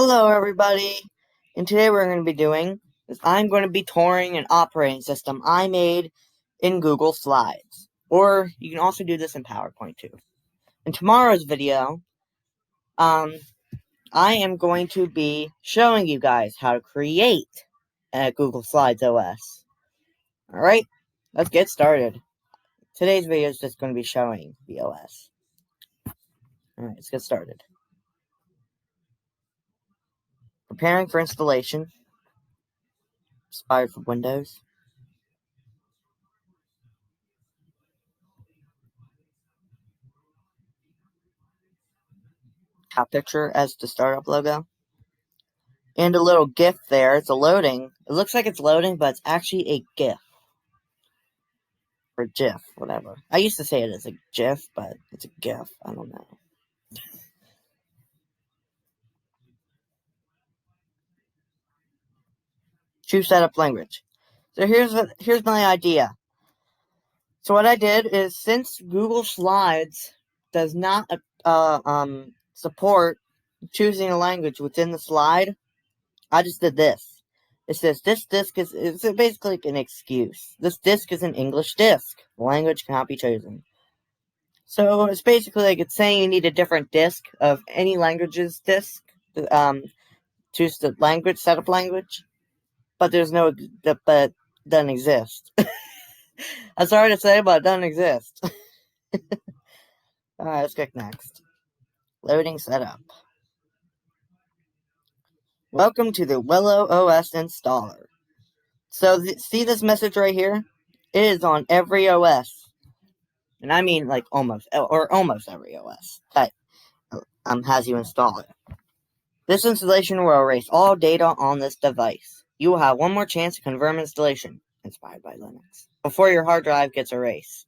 Hello everybody, and today we're going to be doing is I'm going to be touring an operating system I made in Google Slides, or you can also do this in PowerPoint too. In tomorrow's video, I am going to be showing you guys how to create a Google Slides OS. Alright, let's get started. Today's video is just going to be showing the OS. Alright, let's get started. Preparing for installation. Inspired for Windows. Top picture as the startup logo. And a little GIF there. It's a loading. It looks like it's loading, but it's actually a GIF. Or GIF, whatever. I used to say it as a GIF, but it's a GIF. I don't know. Choose setup language. So here's my idea. So what I did is, since Google Slides does not support choosing a language within the slide, I just did this. It says this disk it's basically like an excuse. This disk is an English disk. The language cannot be chosen. So it's basically like it's saying you need a different disk of any language's disk. Choose the language, setup language, but there's no, but it doesn't exist. I'm sorry to say, but it doesn't exist. Alright, let's click next. Loading setup. Welcome to the Willow OS installer. So see this message right here? It is on every OS. And I mean like almost every OS that has you install it. This installation will erase all data on this device. You will have one more chance to confirm installation, inspired by Linux, before your hard drive gets erased.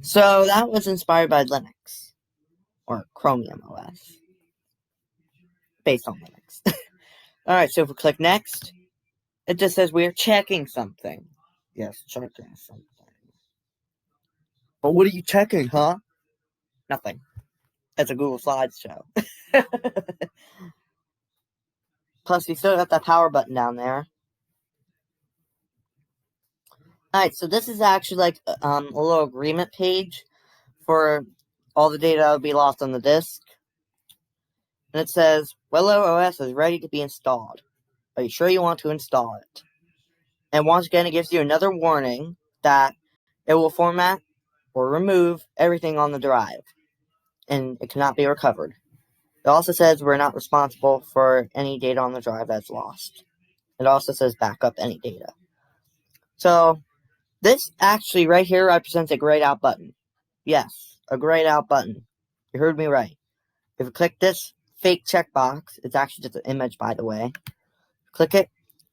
So that was inspired by Linux, or Chromium OS, based on Linux. Alright, so if we click next, it just says we are checking something. Yes, checking something. But what are you checking, huh? Nothing. It's a Google Slides show. Plus, we still got that power button down there. Alright, so this is actually like a little agreement page for all the data that would be lost on the disk. And it says, Willow OS is ready to be installed. Are you sure you want to install it? And once again, it gives you another warning that it will format or remove everything on the drive, and it cannot be recovered. It also says we're not responsible for any data on the drive that's lost. It also says back up any data. So this actually right here represents a grayed out button. Yes, a grayed out button. You heard me right. If you click this fake checkbox, it's actually just an image, by the way. Click it.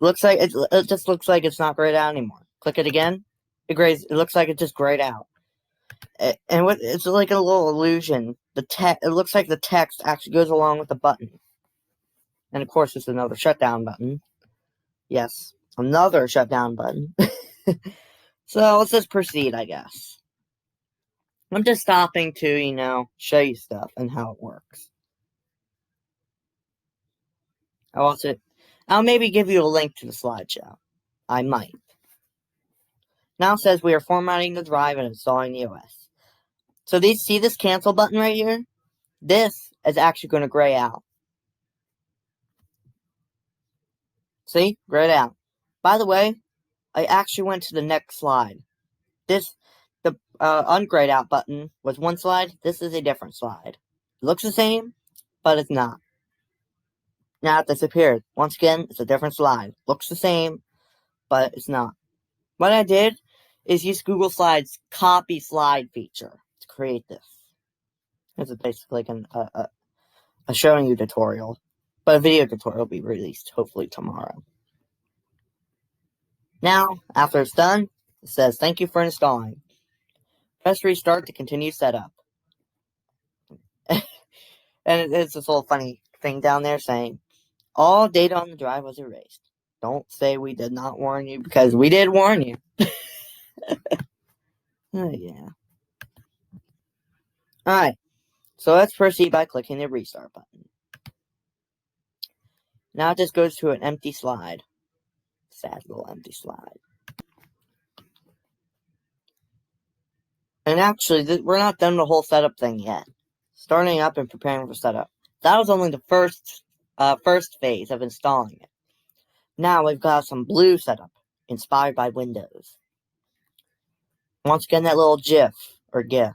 It just looks like it's not grayed out anymore. Click it again. It looks like it just grayed out. And it's like a little illusion. It looks like the text actually goes along with the button. And of course, it's another shutdown button. Yes, another shutdown button. So let's just proceed, I guess. I'm just stopping to, show you stuff and how it works. I'll maybe give you a link to the slideshow. I might. Now it says we are formatting the drive and installing the OS. So see this cancel button right here? This is actually going to gray out. See? Grayed out. By the way, I actually went to the next slide. The ungrayed out button was one slide. This is a different slide. It looks the same, but it's not. Now it disappeared. Once again, it's a different slide. Looks the same, but it's not. What I did is use Google Slides copy slide feature to create this. This is basically like a showing you tutorial, but a video tutorial will be released hopefully tomorrow. Now, after it's done, it says thank you for installing. Press restart to continue setup. And it's this little funny thing down there saying all data on the drive was erased. Don't say we did not warn you, because we did warn you. Oh, yeah. Alright. So let's proceed by clicking the restart button. Now it just goes to an empty slide. Sad little empty slide. And actually, we're not done the whole setup thing yet. Starting up and preparing for setup. That was only the first phase of installing it. Now we've got some blue setup, inspired by Windows. Once again, that little GIF or GIF.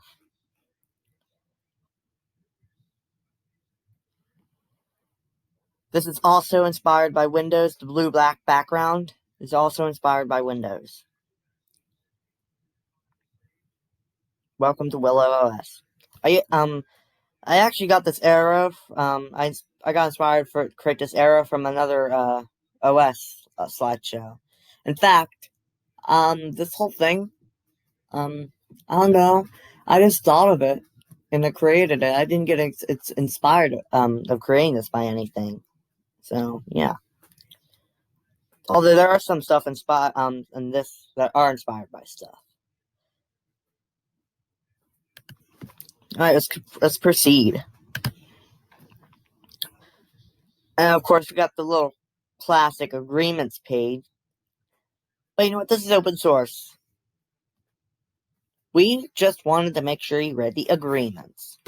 This is also inspired by Windows. The blue-black background is also inspired by Windows. Welcome to Willow OS. I actually got this arrow. I got inspired to create this arrow from another OS slideshow. In fact, this whole thing, I don't know. I just thought of it and I created it. I didn't get it's inspired of creating this by anything. So yeah. Although there are some stuff in this that are inspired by stuff. All right, let's proceed. And of course, we got the little classic agreements page. But you know what? This is open source. We just wanted to make sure you read the agreements.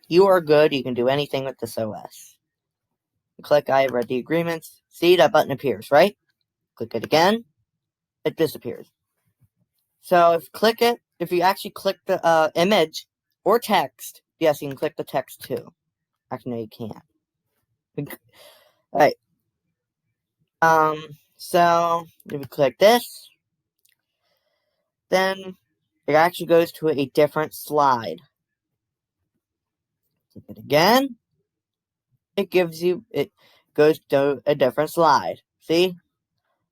You are good. You can do anything with this OS. Click I have read the agreements. See, that button appears, right? Click it again. It disappears. So if you actually click the image or text, yes, you can click the text too. Actually, no, you can't. Alright. So if you click this, then it actually goes to a different slide. Click it again. It goes to a different slide. See?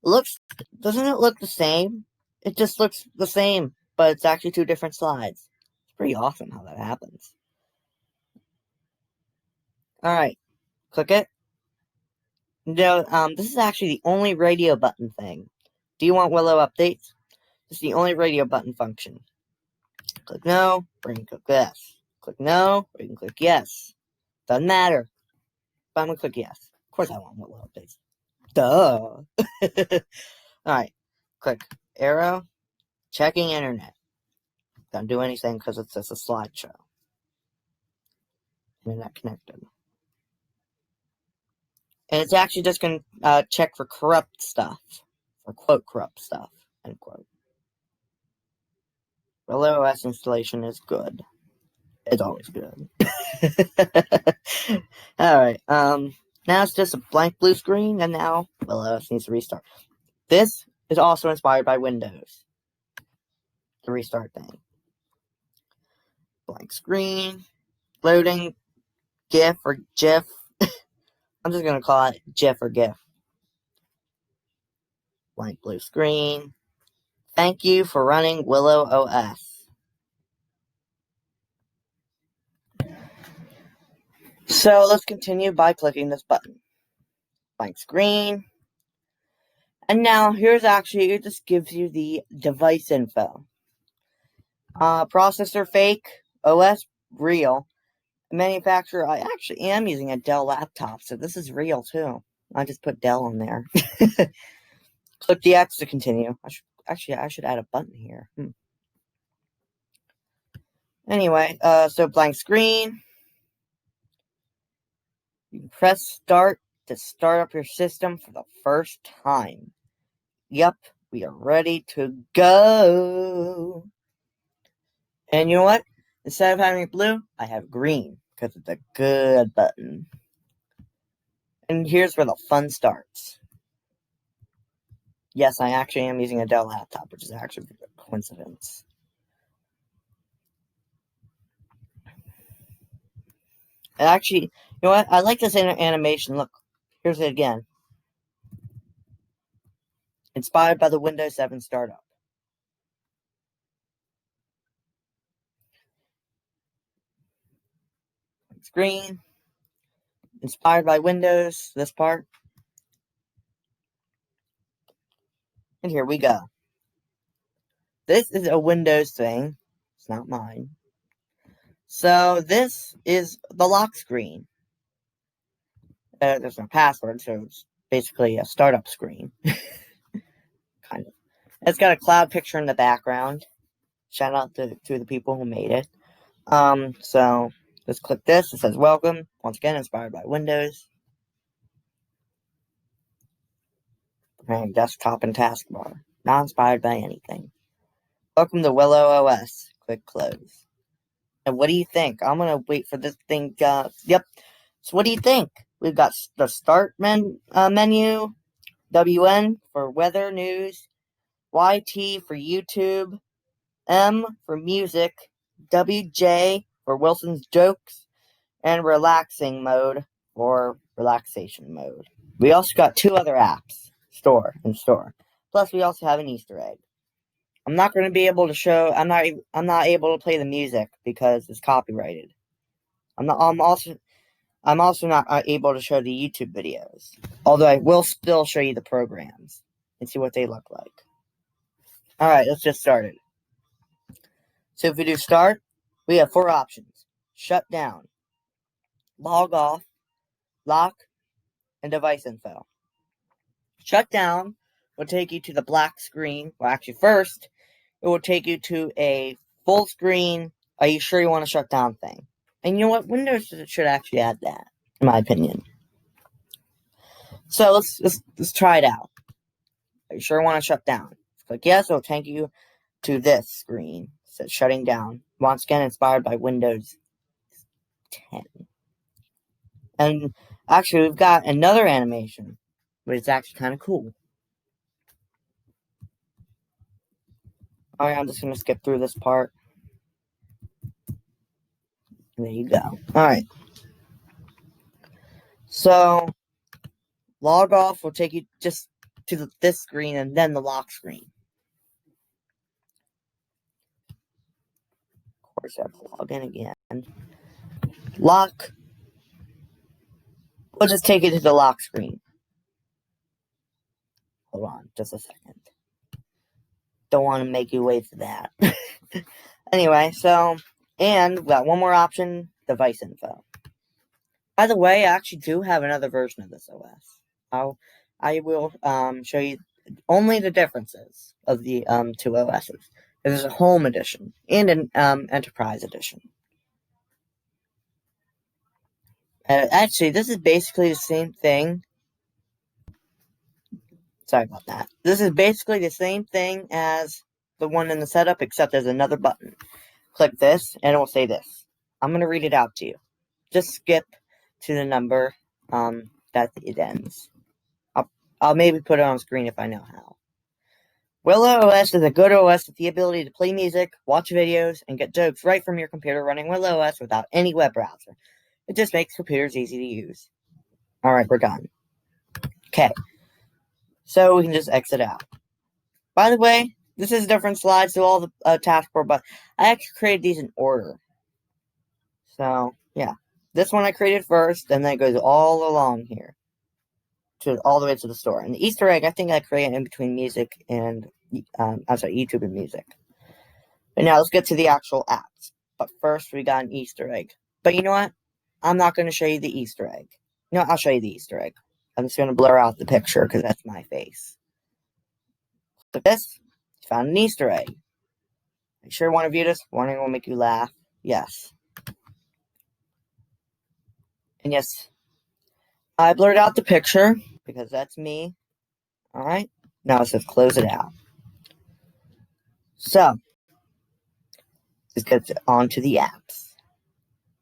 Doesn't it look the same? It just looks the same, but it's actually two different slides. It's pretty awesome how that happens. Alright. Click it. No, this is actually the only radio button thing. Do you want Willow updates? This is the only radio button function. Click no, or you can click yes. Click no, or you can click yes. Doesn't matter. But I'm gonna click yes. Of course I want Willow updates. Duh. Alright. Click arrow. Checking internet. Don't do anything because it's just a slideshow. Internet connected. And it's actually just going to check for corrupt stuff. For quote, corrupt stuff. End quote. Willow OS installation is good. It's always good. Alright, now it's just a blank blue screen, and now Willow OS needs to restart. This is also inspired by Windows. The restart thing. Blank screen. Loading. GIF or GIF. I'm just going to call it GIF or GIF. Blank blue screen. Thank you for running Willow OS. So let's continue by clicking this button. Blank screen. And now here's actually, it just gives you the device info. Processor fake, OS real. Manufacturer, I actually am using a Dell laptop, so this is real too. I just put Dell on there. Click the X to continue. I should add a button here. Anyway, so blank screen. You can press start to start up your system for the first time. Yep, we are ready to go. And you know what? Instead of having blue, I have green because it's a good button. And here's where the fun starts. Yes, I actually am using a Dell laptop, which is actually a coincidence. And actually, you know what? I like this animation. Look, here's it again. Inspired by the Windows 7 startup. Screen. Inspired by Windows, this part. And here we go. This is a Windows thing. It's not mine. So this is the lock screen. There's no password, so it's basically a startup screen. Kind of. It's got a cloud picture in the background. Shout out to the people who made it. So let's click this. It says welcome. Once again, inspired by Windows. And desktop and taskbar. Not inspired by anything. Welcome to Willow OS. Click close. And what do you think? I'm gonna wait for this thing. Yep. So what do you think? We've got the start menu, WN for weather news, YT for YouTube, M for music, WJ for Wilson's jokes, and relaxing mode for relaxation mode. We also got two other apps, store and store. Plus, we also have an Easter egg. I'm not going to be able to show. I'm not able to play the music because it's copyrighted. I'm also not able to show the YouTube videos. Although I will still show you the programs and see what they look like. All right, let's get started. So if we do start, we have four options: shut down, log off, lock, and device info. Shut down will take you to the black screen. Well, actually, first, it will take you to a full screen, are you sure you want to shut down thing. And you know what? Windows should actually add that, in my opinion. So let's try it out. Are you sure you want to shut down? Click yes, it'll take you to this screen. It says shutting down. Once again, inspired by Windows 10. And actually, we've got another animation, but it's actually kind of cool. Alright, I'm just going to skip through this part. There you go. Alright. So, log off will take you just to this screen and then the lock screen. Of course, I have to log in again. Lock will just take you to the lock screen. Hold on, just a second. Don't want to make you wait for that. Anyway, so, and we got one more option, device info. By the way, I actually do have another version of this OS. I will show you only the differences of the two OSs. There's a home edition and an enterprise edition. Actually, this is basically the same thing. Sorry about that. This is basically the same thing as the one in the setup, except there's another button. Click this, and it will say this. I'm going to read it out to you. Just skip to the number that it ends. I'll maybe put it on screen if I know how. Willow OS is a good OS with the ability to play music, watch videos, and get jokes right from your computer running Willow OS without any web browser. It just makes computers easy to use. Alright, we're done. Okay. So we can just exit out. By the way, this is different slides to all the taskbar, but I actually created these in order. So, yeah. This one I created first, and then it goes all along here. All the way to the store. And the Easter egg, I think I created in between music and, YouTube and music. But now let's get to the actual apps. But first, we got an Easter egg. But you know what? I'm not going to show you the Easter egg. No, I'll show you the Easter egg. I'm just going to blur out the picture because that's my face. So this, you found an Easter egg. Are you sure you want to view this? Warning will make you laugh. Yes. And yes, I blurred out the picture because that's me. Alright, now it says close it out. So, let's get on to the apps.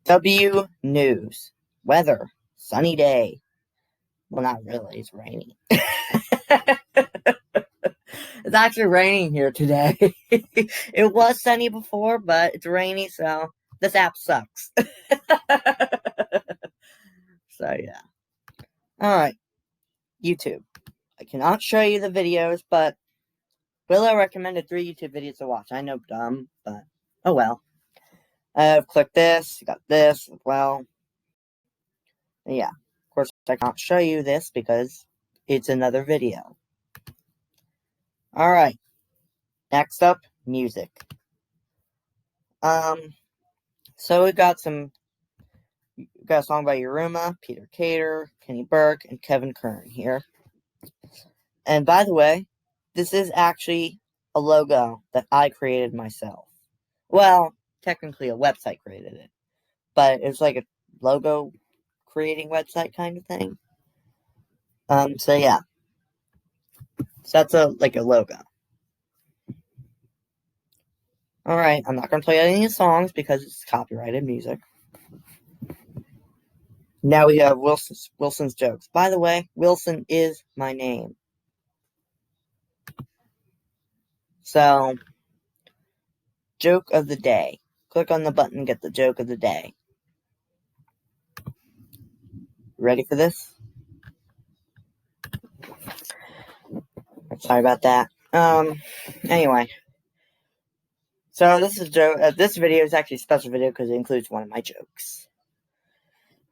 W News. Weather. Sunny day. Well, not really, it's raining. It's actually raining here today. It was sunny before, but it's rainy, so this app sucks. So, yeah. Alright, YouTube. I cannot show you the videos, but Willow recommended 3 YouTube videos to watch. I know, dumb, but oh well. I've clicked this, got this as well. And yeah, of course, I can't show you this because it's another video. Alright, next up, music. So we got a song by Yuruma, Peter Cater, Kenny Burke, and Kevin Kern here. And by the way, this is actually a logo that I created myself. Well, technically a website created it, but it's like a logo creating website kind of thing. So yeah. So that's a logo. Alright, I'm not going to play any songs because it's copyrighted music. Now we have Wilson's jokes. By the way, Wilson is my name. So, joke of the day. Click on the button, get the joke of the day. Ready for this? Sorry about that. Anyway. So this is this video is actually a special video because it includes one of my jokes.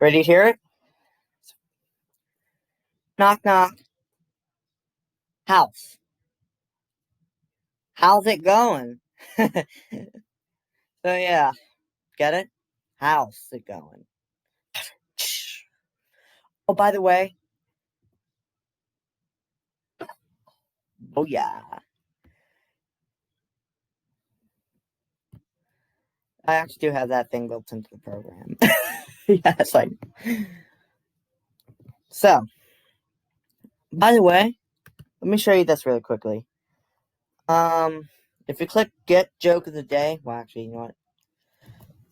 Ready to hear it? Knock, knock. House. How's it going? So yeah, get it? How's it going? Oh, by the way. Oh yeah. I actually do have that thing built into the program. Yes, I. So, by the way, let me show you this really quickly. If you click Get Joke of the Day, well, actually, you know what?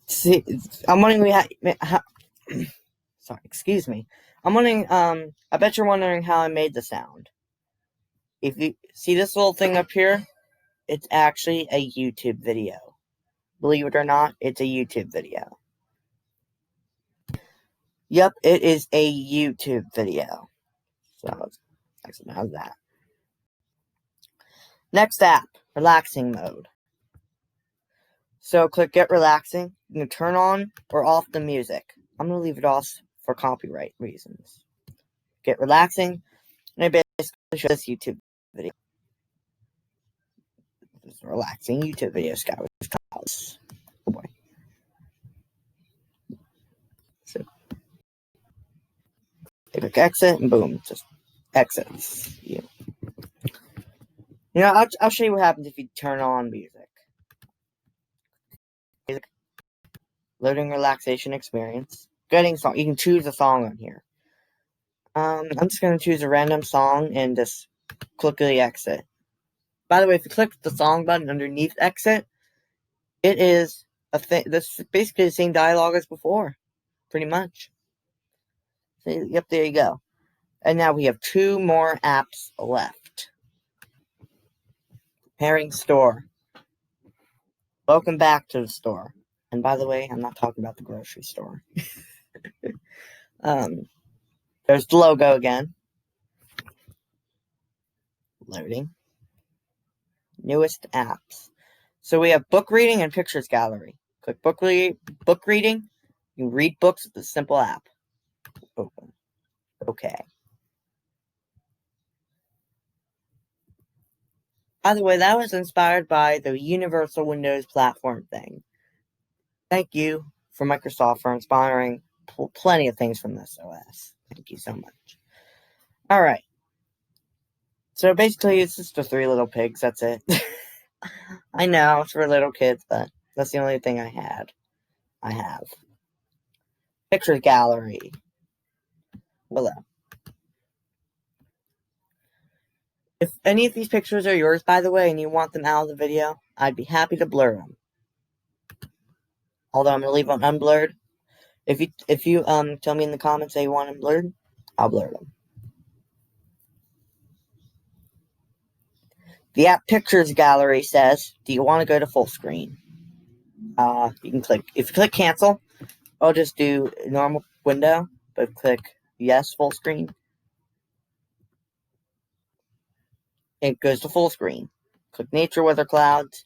See, I'm wondering sorry, excuse me. I'm wondering. I bet you're wondering how I made the sound. If you see this little thing up here, it's actually a YouTube video. Believe it or not, it's a YouTube video. Yep, it is a YouTube video. So, how's that? Next app, relaxing mode. So click Get Relaxing. You can turn on or off the music. I'm going to leave it off for copyright reasons. Get Relaxing. And I basically show this YouTube video. This is a relaxing YouTube video, Skyward House. Oh boy. So, click exit and boom, just exits. You know, I'll show you what happens if you turn on music. Loading relaxation experience. Getting song. You can choose a song on here. I'm just going to choose a random song and just quickly exit. By the way, if you click the song button underneath exit, it is this is basically the same dialogue as before, pretty much. So, yep, there you go. And now we have 2 more apps left. Pairing store. Welcome back to the store. And by the way, I'm not talking about the grocery store. There's the logo again. Loading. Newest apps. So we have book reading and pictures gallery. Click book reading. You can read books with a simple app. Open. Okay. By the way, that was inspired by the Universal Windows Platform thing. Thank you for Microsoft for inspiring plenty of things from this OS. Thank you so much. Alright. So basically, it's just the 3 little pigs. That's it. I know, it's for little kids, but that's the only thing I have. Pictures gallery. Willow. If any of these pictures are yours, by the way, and you want them out of the video, I'd be happy to blur them. Although I'm going to leave them unblurred. If you tell me in the comments that you want them blurred, I'll blur them. The app Pictures Gallery says, do you want to go to full screen? You can click, if you click cancel, I'll just do a normal window, but click yes, full screen. It goes to full screen. Click nature, weather, clouds,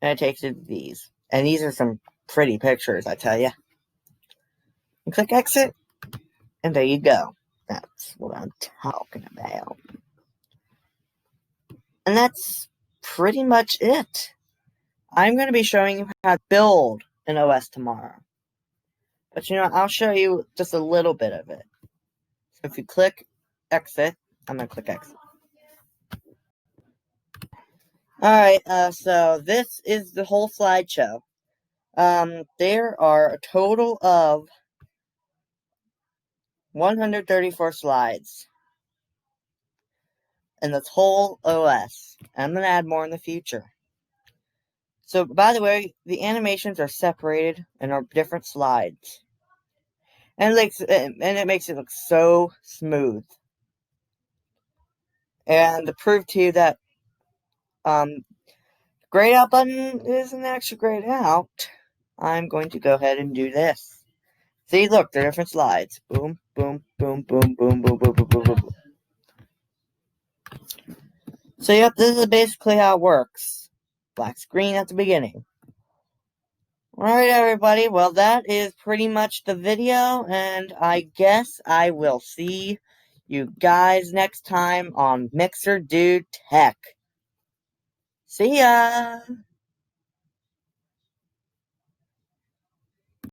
and it takes you to these. And these are some pretty pictures, I tell you. And click exit, and there you go. That's what I'm talking about. And that's pretty much it. I'm going to be showing you how to build an OS tomorrow. But I'll show you just a little bit of it. So if you click exit, I'm going to click exit. Alright, so this is the whole slideshow. There are a total of 134 slides in this whole OS. I'm going to add more in the future. So, by the way, the animations are separated and are different slides. And it makes it look so smooth. And to prove to you that grayed out button isn't actually grayed out, I'm going to go ahead and do this. See, look, they're different slides. Boom, boom, boom, boom, boom, boom, boom, boom, boom, boom. So, yep, this is basically how it works. Black screen at the beginning. Alright, everybody. Well, that is pretty much the video, and I guess I will see you guys next time on Mixer Dude Tech. See ya!